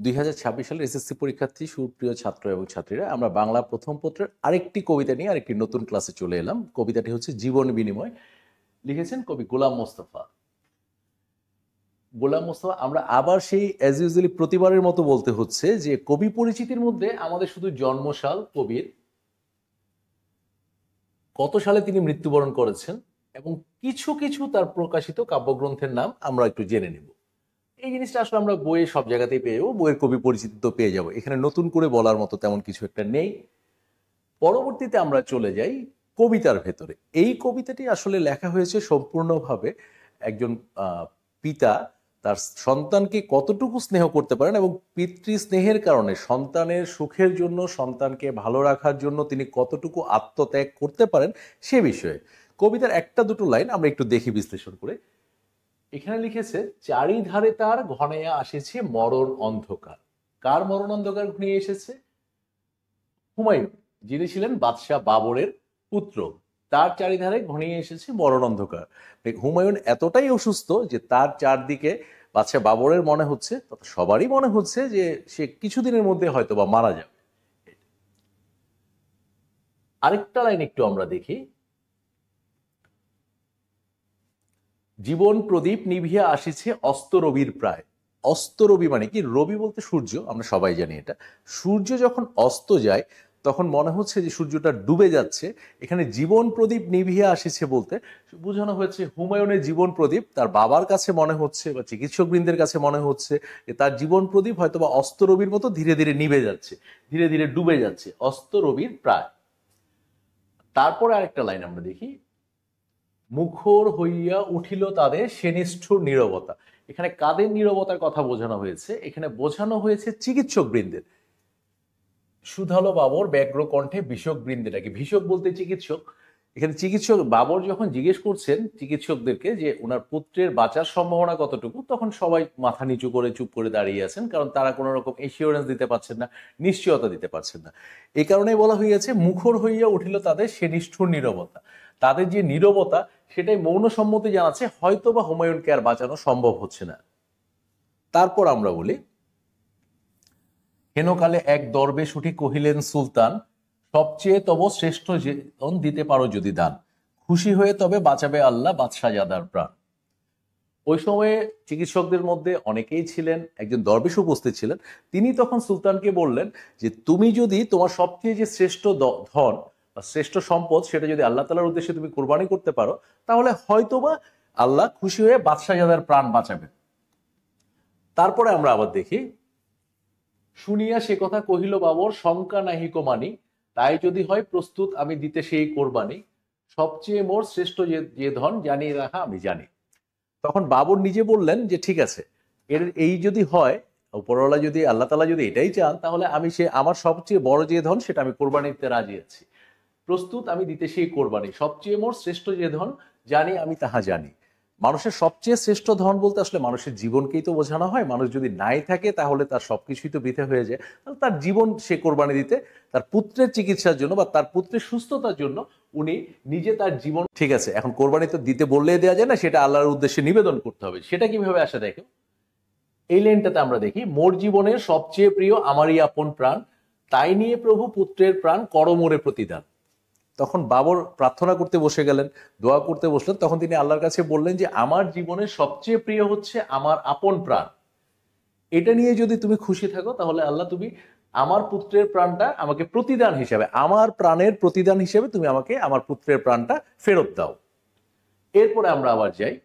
2026 সালের এসএসসি পরীক্ষার্থী সুপ্রিয় ছাত্র এবং ছাত্রীরা, আমরা বাংলা প্রথম পত্রের আরেকটি কবিতা নিয়ে আরেকটি নতুন ক্লাসে চলে এলাম। কবিতাটি হচ্ছে জীবন বিনিময়। লিখেছেন কবি গোলাম মোস্তফা। গোলাম মোস্তফা, আমরা আবার সেই অ্যাজ ইউজুয়ালি প্রতিবারের মতো বলতে হচ্ছে যে কবি পরিচিতির মধ্যে আমাদের শুধু জন্মসাল, কবির কত সালে তিনি মৃত্যুবরণ করেছেন এবং কিছু কিছু তার প্রকাশিত কাব্যগ্রন্থের নাম আমরা একটু জেনে নেব। এই জিনিসটা আসলে আমরা বইয়ে সব জায়গাতেই পেয়ে যাবো, বইয়ের কবি পরিচিতি তো পেয়ে যাবো, এখানে নতুন করে বলার মতো তেমন কিছু একটা নেই। পরবর্তীতে আমরা চলে যাই কবিতার ভেতরে। এই কবিতাটি আসলে লেখা হয়েছে সম্পূর্ণভাবে একজন পিতা তার সন্তানকে কতটুকু স্নেহ করতে পারেন এবং পিতৃ স্নেহের কারণে সন্তানের সুখের জন্য, সন্তানকে ভালো রাখার জন্য তিনি কতটুকু আত্মত্যাগ করতে পারেন সে বিষয়ে কবিতার একটা দুটো লাইন আমরা একটু দেখি বিশ্লেষণ করে। এখানে লিখেছে, চারিধারে তার ঘনাইয়া আসেছে মরণ অন্ধকার। কার মরণ অন্ধকার ঘনিয়ে এসেছে? হুমায়ুন, যিনি ছিলেন বাদশাহ বাবরের পুত্র, তার চারিধারে ঘনিয়ে এসেছে মরণ অন্ধকার। হুমায়ুন এতটাই অসুস্থ যে তার চারদিকে বাদশাহ বাবরের মনে হচ্ছে, সবারই মনে হচ্ছে যে সে কিছুদিনের মধ্যে হয়তো বা মারা যাবে। আরেকটা লাইন একটু আমরা দেখি। জীবন প্রদীপ নিভিয়া আসিছে অস্ত রবির প্রায়। অস্ত রবি মানে কি? রবি বলতে সূর্য, আমরা সবাই জানি এটা। সূর্য যখন অস্ত যায় তখন মনে হচ্ছে যে সূর্যটা ডুবে যাচ্ছে। এখানে জীবন প্রদীপ নিভিয়া আসিছে বলতে বোঝানো হয়েছে হুমায়ুনের জীবন প্রদীপ তার বাবার কাছে মনে হচ্ছে বা চিকিৎসকবৃন্দের কাছে মনে হচ্ছে যে তার জীবন প্রদীপ হয়তো বা অস্ত রবির মতো ধীরে ধীরে নিভে যাচ্ছে, ধীরে ধীরে ডুবে যাচ্ছে, অস্ত রবির প্রায়। তারপরে আরেকটা লাইন আমরা দেখি, মুখর হইয়া উঠিল তাদের সেনিষ্ঠুর নীরবতা। এখানে কাদের নীরবতার কথা বোঝানো হয়েছে? এখানে বোঝানো হয়েছে চিকিৎসক বৃন্দের। সুধালো বাবর ব্যগ্র কণ্ঠে ভিষক বৃন্দেটাকে, ভিষক বলতে চিকিৎসক। এখানে চিকিৎসক বাবর যখন জিজ্ঞেস করছেন চিকিৎসকদেরকে যে ওনার পুত্রের বাঁচার সম্ভাবনা কতটুকু, তখন সবাই মাথা নিচু করে চুপ করে দাঁড়িয়ে আছেন, কারণ তারা কোনো রকম এসিওরেন্স দিতে পারছেন না, নিশ্চয়তা দিতে পারছেন না। এই কারণেই বলা হইয়াছে মুখর হইয়া উঠিল তাদের সে নিষ্ঠুর নীরবতা। তাদের যে নীরবতা সেটাই মৌন সম্মতি জানাচ্ছে হয়তো বা হুমায়ুনকে আর বাঁচানো সম্ভব হচ্ছে না। তারপর আমরা বলি, হেনকালে এক দরবেশ উঠি কহিলেন সুলতান, সবচেয়ে তব শ্রেষ্ঠ জীবন দিতে পারো যদি দান, খুশি হয়ে তবে বাঁচাবে আল্লাহ বাদশাহজাদার প্রাণ। ওই সময়ে চিকিৎসকদের মধ্যে অনেকেই ছিলেন, একজন দরবেশ উপস্থিত ছিলেন। তিনি তখন সুলতানকে বললেন যে তুমি যদি তোমার সবচেয়ে যে শ্রেষ্ঠ ধন বা শ্রেষ্ঠ সম্পদ সেটা যদি আল্লাহ তাআলার উদ্দেশ্যে তুমি কোরবানি করতে পারো, তাহলে হয়তোবা আল্লাহ খুশি হয়ে বাদশাহজাদার প্রাণ বাঁচাবেন। তারপরে আমরা আবার দেখি, শুনিয়া সে কথা কহিল বাবর শঙ্কা নাহিক মানি, তাই যদি হয় প্রস্তুত আমি দিতে সেই কোরবানি, সবচেয়ে মোর শ্রেষ্ঠ যে ধন জানিয়ে রাখা আমি জানি। তখন বাবর নিজে বললেন যে ঠিক আছে, এই যদি হয়, উপরওয়ালা যদি, আল্লাহ তাআলা যদি এটাই চান, তাহলে আমি আমার সবচেয়ে বড় যে ধন সেটা আমি কোরবানি দিতে রাজি আছি, প্রস্তুত আমি দিতে সেই কোরবানি, সবচেয়ে মোর শ্রেষ্ঠ যে ধন জানি আমি তাহা জানি। মানুষের সবচেয়ে শ্রেষ্ঠ ধন বলতে আসলে মানুষের জীবনকেই তো বোঝানো হয়। মানুষ যদি নাই থাকে তাহলে তার সবকিছুই তো বৃথা হয়ে যায়। তাহলে তার জীবন সে কোরবানি দিতে, তার পুত্রের চিকিৎসার জন্য বা তার পুত্রের সুস্থতার জন্য উনি নিজে তার জীবন, ঠিক আছে, এখন কোরবানি তো দিতে বললেই দেওয়া যায় না, সেটা আল্লাহর উদ্দেশ্যে নিবেদন করতে হবে। সেটা কিভাবে আসে দেখো, এই লাইনটাতে আমরা দেখি, মোর জীবনের সবচেয়ে প্রিয় আমারই আপন প্রাণ, তাই নিয়ে প্রভু পুত্রের প্রাণ করমোরে প্রতিদান। তখন বাবর প্রার্থনা করতে বসে গেলেন, দোয়া করতে বসলেন। তখন তিনি আল্লাহর কাছে বললেন যে আমার জীবনের সবচেয়ে প্রিয় হচ্ছে আমার আপন প্রাণ, এটা নিয়ে যদি তুমি খুশি থাকো তাহলে আল্লাহ তুমি আমার পুত্রের প্রাণটা আমাকে প্রতিদান হিসেবে, আমার প্রাণের প্রতিদান হিসেবে তুমি আমাকে আমার পুত্রের প্রাণটা ফেরত দাও। এরপরে আমরা আবার যাই,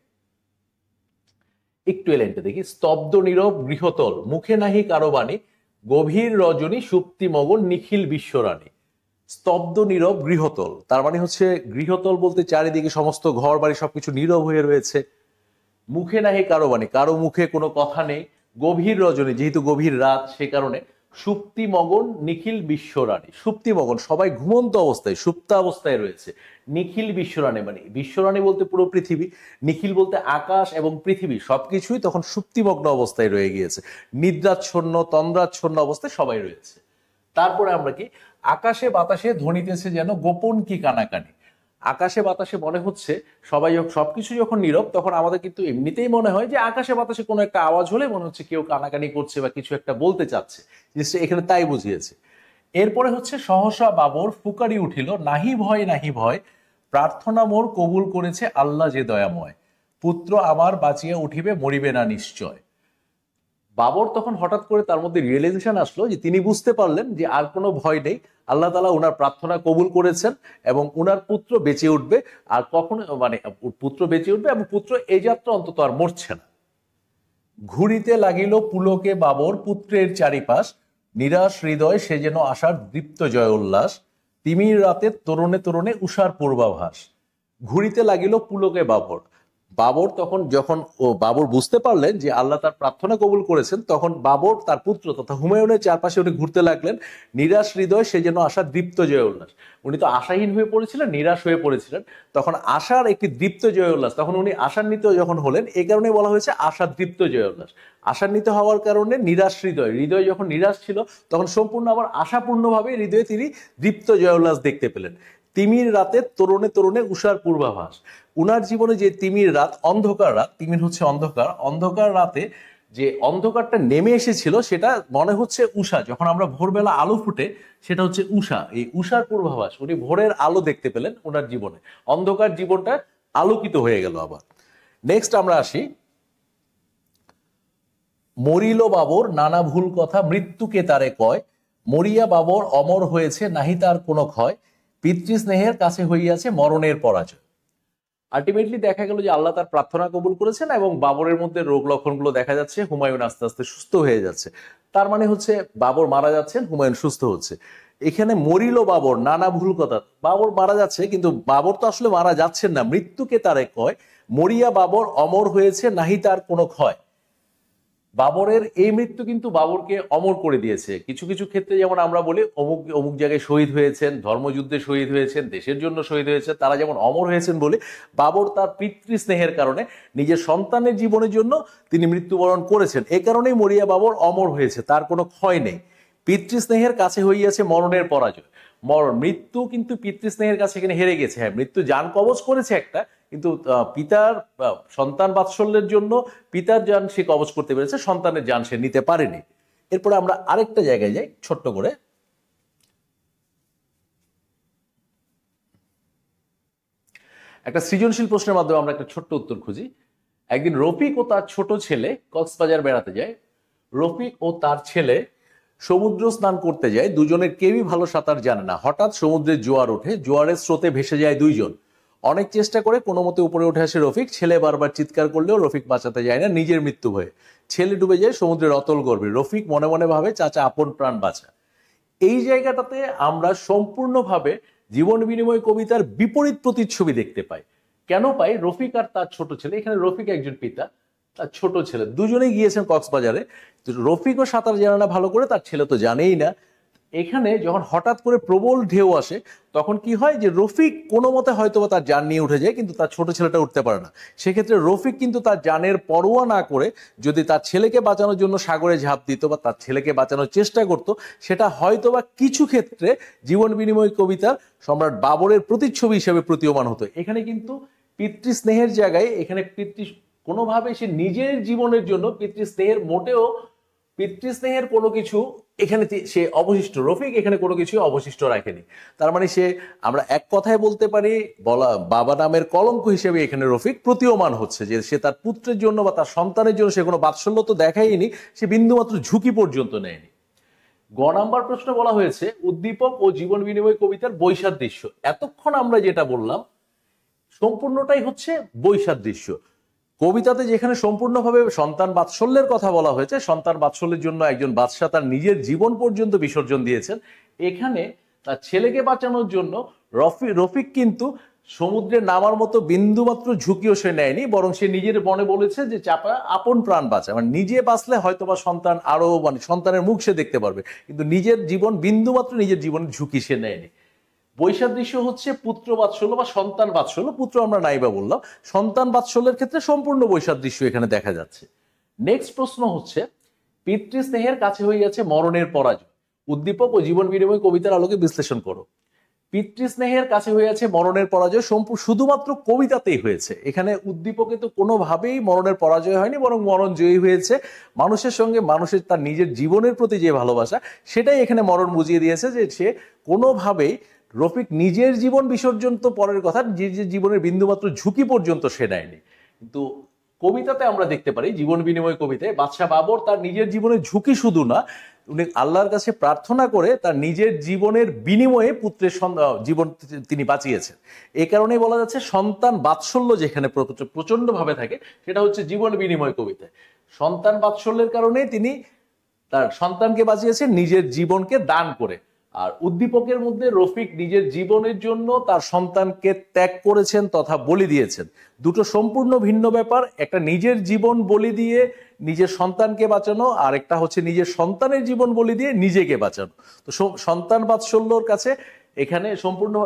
একটু এলেনটা দেখি, স্তব্ধ নীরব গৃহতল মুখে নাহি কারো বাণী, গভীর রজনী সুপ্তি মগন নিখিল বিশ্বরানী। স্তব্ধ নীরব গৃহতল, তার মানে হচ্ছে গৃহতল বলতে চারিদিকে সমস্ত ঘর বাড়ি সবকিছু নীরব হয়ে রয়েছে। মুখে নাহি কারো বাণী, কারো মুখে কোনো কথা নেই। গভীর রজনী, যেহেতু গভীর রাত সে কারণে। সুপ্তি মগন নিখিল বিশ্বরানী, সুপ্তি মগন সবাই ঘুমন্ত অবস্থায়, সুপ্তা অবস্থায় রয়েছে। নিখিল বিশ্বরানী মানে বিশ্বরানী বলতে পুরো পৃথিবী, নিখিল বলতে আকাশ এবং পৃথিবী সবকিছুই তখন সুপ্তিমগ্ন অবস্থায় রয়ে গিয়েছে, নিদ্রাচ্ছন্ন তন্দ্রাচ্ছন্ন অবস্থায় সবাই রয়েছে। তারপরে আমরা কি, আকাশে বাতাসে ধ্বনিতেছে যেন গোপন কি কানাকানি। আকাশে বাতাসে মনে হচ্ছে সবাই সবকিছু যখন নীরব তখন আমাদের কিন্তু এমনিতেই মনে হয় যে আকাশে বাতাসে কোনো একটা আওয়াজ হলে মনে হচ্ছে কেউ কানাকানি করছে বা কিছু একটা বলতে চাচ্ছে, জিনিসটা এখানে তাই বুঝিয়েছে। এরপরে হচ্ছে সহসা বাবর ফুকারি উঠিল, নাহি ভয় নাহি ভয়, প্রার্থনা মোর কবুল করেছে আল্লাহ যে দয়াময়, পুত্র আমার বাঁচিয়া উঠিবে মরিবে না নিশ্চয়। বাবর তখন হঠাৎ করে তার মধ্যে রিয়েলাইজেশন আসলো যে তিনি বুঝতে পারলেন যে আর কোনো ভয় নেই, আল্লাহ তাআলা ওনার প্রার্থনা কবুল করেছেন এবং ওনার পুত্র বেঁচে উঠবে, আর কখনো মানে পুত্র বেঁচে উঠবে এবং পুত্র এই যাত্রা অন্তত আর মরছে না। ঘুরিতে লাগিল পুলকে বাবর পুত্রের চারিপাশ, নিরাশ হৃদয় সে যেন আশার দীপ্ত জয় উল্লাস, তিমির রাতে তরুণে তরুণে উষার পূর্বাভাস। ঘুরিতে লাগিল পুলকে বাবর, বাবর তখন যখন বাবর বুঝতে পারলেন যে আল্লাহ তার প্রার্থনা কবুল করেছেন, তখন বাবর তার পুত্র তথা হুমায়ুনের চারপাশে উনি ঘুরতে লাগলেন, নিরাশ হৃদয় সে যেন আশার দীপ্ত জয় উল্লাস। উনি তো আশাহীন হয়ে পড়েছিলেন, নিরাশ হয়ে পড়েছিলেন, তখন আশার একটি দীপ্ত জয় উল্লাস, তখন উনি আশান্বিত যখন হলেন, এই কারণে বলা হয়েছে আশার দীপ্ত জয় উল্লাস। আশান্বিত হওয়ার কারণে নিরাশ হৃদয়, হৃদয় যখন নিরাশ ছিল তখন সম্পূর্ণ আবার আশাপূর্ণভাবে হৃদয়ে তিনি দীপ্ত জয় উল্লাস দেখতে পেলেন। তিমির রাতে তরুণে তরুণে উষার পূর্বাভাস, উনার জীবনে যে তিমির রাত, অন্ধকার রাত, তিমির হচ্ছে অন্ধকার, অন্ধকার রাতে যে অন্ধকারটা নেমে এসেছিল সেটা মনে হচ্ছে উষা, যখন আমরা ভোরবেলা আলো ফুটে সেটা হচ্ছে উষা, এই উষার পূর্বাভাস, উনি ভোরের আলো দেখতে পেলেন ওনার জীবনে, অন্ধকার জীবনটা আলোকিত হয়ে গেল। আবার নেক্সট আমরা আসি, মরিল বাবর নানা ভুল কথা মৃত্যুকে তারে কয়, মরিয়া বাবর অমর হয়েছে নাহি তার কোনো ক্ষয়, পিতৃস্নেহের কাছে হইয়াছে মরণের পরাজয়। আলটিমেটলি দেখা গেল যে আল্লাহ তার প্রার্থনা কবুল করেছেন এবং বাবরের মধ্যে রোগ লক্ষণগুলো দেখা যাচ্ছে, হুমায়ুন আস্তে আস্তে সুস্থ হয়ে যাচ্ছে। তার মানে হচ্ছে বাবর মারা যাচ্ছেন, হুমায়ুন সুস্থ হচ্ছে। এখানে মরিল বাবর নানা ভুল কথা, বাবর মারা যাচ্ছে কিন্তু বাবর তো আসলে মারা যাচ্ছেন না, মৃত্যুকে তারে কয়, মরিয়া বাবর অমর হয়েছে নাহি তার কোনো ক্ষয়। বাবরের এই মৃত্যু কিন্তু বাবরকে অমর করে দিয়েছে। কিছু কিছু ক্ষেত্রে যেমন আমরা বলি অমুক অমুক জায়গায় শহীদ হয়েছেন, ধর্মযুদ্ধে শহীদ হয়েছেন, দেশের জন্য শহীদ হয়েছে, তারা যেমন অমর হয়েছেন বলে বাবর তার পিতৃস্নেহের কারণে নিজের সন্তানের জীবনের জন্য তিনি মৃত্যুবরণ করেছেন। এই কারণেই মরিয়া বাবর অমর হয়েছে, তার কোনো ক্ষয় নেই। পিতৃস্নেহের কাছে হইয়াছে মরণের পরাজয়, মৃত্যু কিন্তু পিতৃস্নেহের কাছে এখানে হেরে গেছে। হ্যাঁ, মৃত্যু জান কবজ করেছে একটা, কিন্তু পিতার সন্তান বাৎসল্যের জন্য পিতার জান সে কবজ করতে পেরেছে, সন্তানের জান সে নিতে পারেনি। এরপরে আমরা আরেকটা জায়গায় যাই ছোট্ট করে, একটা সৃজনশীল প্রশ্নের মাধ্যমে আমরা একটা ছোট্ট উত্তর খুঁজি। একদিন রফিক ও তার ছোট ছেলে কক্সবাজার বেড়াতে যায়। রফিক ও তার ছেলে সমুদ্র স্নান করতে যায়, দুজনের কেউই ভালো সাঁতার জানে না। হঠাৎ সমুদ্রের জোয়ার ওঠে, জোয়ারের স্রোতে ভেসে যায় দুইজন। অনেক চেষ্টা করে কোনো মতে উপরে উঠে আসে রফিক, ছেলে বারবার চিৎকার করলেও রফিক বাঁচাতে যায় না, নিজের মৃত্যু ভয়ে ছেলে ডুবে যায় সমুদ্রের অতল গর্ভে। রফিক মনে মনে ভাবে চাচা আপন প্রাণ বাঁচা। এই জায়গাটাতে আমরা সম্পূর্ণভাবে জীবন বিনিময় কবিতার বিপরীত প্রতিচ্ছবি দেখতে পাই। কেন পাই? রফিক আর তার ছোট ছেলে, এখানে রফিক একজন পিতা, তার ছোট ছেলে, দুজনেই গিয়েছেন কক্সবাজারে। রফিকও সাঁতার জানে না ভালো করে, তার ছেলে তো জানেই না। এখানে যখন হঠাৎ করে প্রবল ঢেউ আসে তখন কি হয় যে রফিক কোনো মতে হয়তো তার জান নিয়ে উঠে যায়, কিন্তু তার ছোট ছেলেটা উঠতে পারে না। সেক্ষেত্রে রফিক কিন্তু তার জানের পরোয়া না করে যদি তার ছেলেকে বাঁচানোর জন্য সাগরে ঝাঁপ দিত বা তার ছেলেকে বাঁচানোর চেষ্টা করত, সেটা হয়তোবা কিছু ক্ষেত্রে জীবন বিনিময় কবিতার সম্রাট বাবরের প্রতিচ্ছবি হিসেবে প্রতীয়মান হতো। এখানে কিন্তু পিতৃস্নেহের জায়গায় এখানে কোনোভাবে সে নিজের জীবনের জন্য পিতৃস্নেহের মোটেও পিতৃস্নেহের কোনো কিছু এখানে সে অবশিষ্ট, রফিক এখানে কোনো কিছু অবশিষ্ট রাখেনি। তার মানে সে, আমরা এক কথায় বলতে পারি, বলা বাবা নামের কলঙ্ক হিসেবে এখানে রফিক প্রতীয়মান হচ্ছে, যে সে তার পুত্রের জন্য বা তার সন্তানের জন্য সে কোনো বাৎসল্য তো দেখায়নি, সে বিন্দুমাত্র ঝুঁকি পর্যন্ত নেয়নি। গ নাম্বার প্রশ্ন বলা হয়েছে উদ্দীপক ও জীবন বিনিময় কবিতার বৈসাদৃশ্য। এতক্ষণ আমরা যেটা বললাম সম্পূর্ণটাই হচ্ছে বৈসাদৃশ্য। কবিতাতে যেখানে সম্পূর্ণভাবে সন্তান বাৎসল্যের কথা বলা হয়েছে, সন্তান বাৎসল্যের জন্য একজন বাদশাহ তার নিজের জীবন পর্যন্ত বিসর্জন দিয়েছেন, এখানে তার ছেলেকে বাঁচানোর জন্য রফিক কিন্তু সমুদ্রে নামার মতো বিন্দুমাত্র ঝুঁকিও সে নেয়নি, বরং সে নিজের মনে বলেছে যে চাপা আপন প্রাণ বাঁচা, মানে নিজে বাঁচলে হয়তোবা সন্তান আরো, মানে সন্তানের মুখ সে দেখতে পারবে, কিন্তু নিজের জীবন বিন্দুমাত্র নিজের জীবনের ঝুঁকি সে নেয়নি। বৈসাদৃশ্য হচ্ছে পুত্র বাৎসল্য বা সন্তান বাৎসল্য, পুত্র আমরা নাইবা বললাম, সন্তান বাৎসল্যের ক্ষেত্রে সম্পূর্ণ বৈসাদৃশ্য এখানে দেখা যাচ্ছে। নেক্সট প্রশ্ন হচ্ছে পিতৃস্নেহের কাছে হয়ে গেছে মরণের পরাজয়, উদ্দীপক ও জীবন বিনিময় কবিতার আলোকে বিশ্লেষণ করো। পিতৃস্নেহের কাছে হয়েছে মরণের পরাজয় শুধুমাত্র কবিতাতেই হয়েছে। এখানে উদ্দীপকে তো কোনোভাবেই মরণের পরাজয় হয়নি, বরং মরণ জয়ী হয়েছে। মানুষের সঙ্গে মানুষের তার নিজের জীবনের প্রতি যে ভালোবাসা, সেটাই এখানে মরণ বুঝিয়ে দিয়েছে যে সে কোনোভাবেই, রফিক নিজের জীবন বিসর্জন তো পরের কথা, নিজের জীবনের বিন্দুমাত্র ঝুঁকি পর্যন্ত সে নেয়নি। কিন্তু কবিতাতে আমরা দেখতে পারি, জীবন বিনিময় কবিতায় বাদশাহ বাবর তার নিজের জীবনের ঝুঁকি শুধু না, উনি আল্লাহর কাছে প্রার্থনা করে তার নিজের জীবনের বিনিময়ে পুত্রের জীবন তিনি বাঁচিয়েছেন। এই কারণেই বলা যাচ্ছে সন্তান বাৎসল্য যেখানে প্রচন্ড ভাবে থাকে, সেটা হচ্ছে জীবন বিনিময় কবিতায়। সন্তান বাৎসল্যের কারণে তিনি তার সন্তানকে বাঁচিয়েছেন নিজের জীবনকে দান করে। আর উদ্দীপকের মধ্যে রফিক নিজের জীবনের জন্য তার সন্তানকে ত্যাগ করেছেন তথা বলি দিয়েছেন। দুটো সম্পূর্ণ ভিন্ন ব্যাপার। একটা নিজের জীবন বলি দিয়ে নিজের সন্তানকে বাঁচানো, আর একটা হচ্ছে নিজের সন্তানের জীবন বলি দিয়ে নিজেকে বাঁচানো। তো সন্তান বাৎসল্যর কাছে এখানে সম্পূর্ণ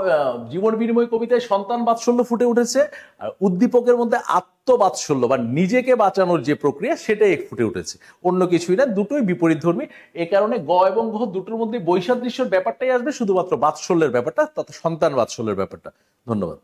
জীবন বিনিময় কবিতায় সন্তান বাৎসল্য ফুটে উঠেছে, আর উদ্দীপকের মধ্যে আত্মবাৎসল্য বা নিজেকে বাঁচানোর যে প্রক্রিয়া, সেটাই ফুটে উঠেছে, অন্য কিছুই না। দুটোই বিপরীতধর্মী। এ কারণে গ এবং ঘ দুটোর মধ্যে বৈসাদৃশ্যের ব্যাপারটাই আসবে, শুধুমাত্র বাৎসল্যের ব্যাপারটা তথা সন্তান বাৎসল্যের ব্যাপারটা। ধন্যবাদ।